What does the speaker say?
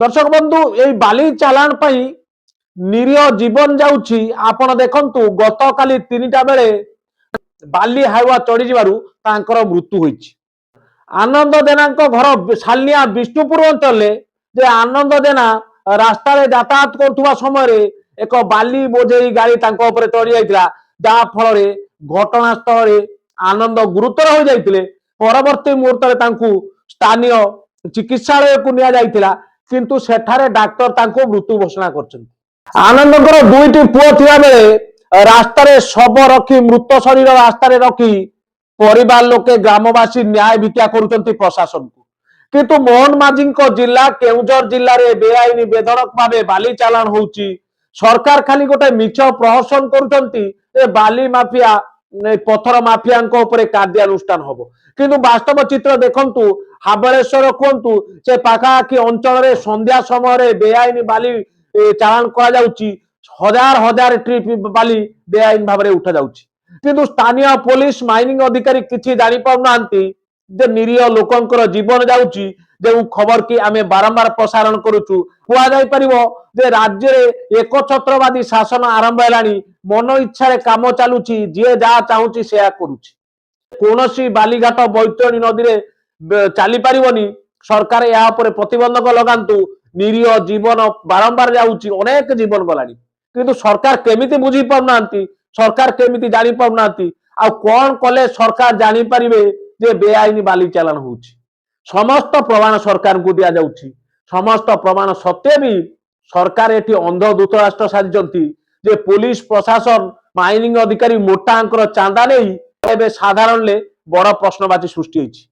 दर्शक बंधु ये बाली चालाण पाई निरीह जीवन जाउची आपण देखंतु गत काली 3टा बेले बाली हाइवा चढ़ी जिबारु तांकर मृत्यु होईची। आनंद जेना घर सालनिया विष्णुपुर अंचल जे आनंद जेना रास्ता यातायात करुवा समय एक बाली बोझेई गाड़ी चढ़ी जाइतिला जहा फल घटनास्थल आनंद गुरुतर हो जाइतिले। परवर्ती मुहूर्त स्थानीय चिकित्सालय को निया जाइतिला किंतु सेठारे डाक्टर तांको मृत्यु घोषणा करछन। आनंदकर दुईटी पुओ थिया बेले रास्तार शव रखी मृत शरीर रास्तार रखी परिवार लोके ग्रामवासी न्याय भिक्षा करुचंती प्रशासन को। किंतु मोहन माझी जिला केउझर जिले में बेआईन बेधड़क भाव बाली चालाण होउची। सरकार खाली गोटे मिछ प्रहसन करुचंती बाली माफिया पथर माफिया कार्यानुष्ठान हम किंतु वास्तव चित्र देखंतु हाबलेश्वर कहतु से पाखापाखि अंचल संध्या समय बेआईन बाली चालाण करा जाउची। हजार हजार ट्रिप बाली बेआईन भाव में उठा जाउची किंतु स्थानीय पुलिस माइनिंग अधिकारी किसी जानी पाउनांती जे निरीह लोकंकर जीवन जाउची। जो खबर की आमे बारंबार प्रसारण करूचु कुआ जाई परिबो जे राज्य रे एक छत्रवादी शासन आरंभ हेलानी। मन इच्छा काम चलुची जे जहा चाहूची सेया करूची। कोनोसी बालीघाट बैतरणी नदी रे चली पारिबनी। सरकार या उपरे प्रतिबंधक लगांतु। निरीह जीवन बारंबार जाउची अनेक जीवन गलानी किंतु सरकार केमिति बुझी पाउनांती सरकार केमिति जानी पाउनांती आ कोन कले सरकार जानी परिबे जे बेआईन बाली चालाण होउची। समस्त प्रमाण सरकार को दिया जाउची। समस्त प्रमाण सत्य भी सरकार एटी अंध दूतराष्ट्र साजिचंती जे पुलिस प्रशासन माइनिंग अधिकारी मोटा अंकर चांदा नहीं एबे साधारण ले बड़ प्रश्नवाची सृष्टि होइची।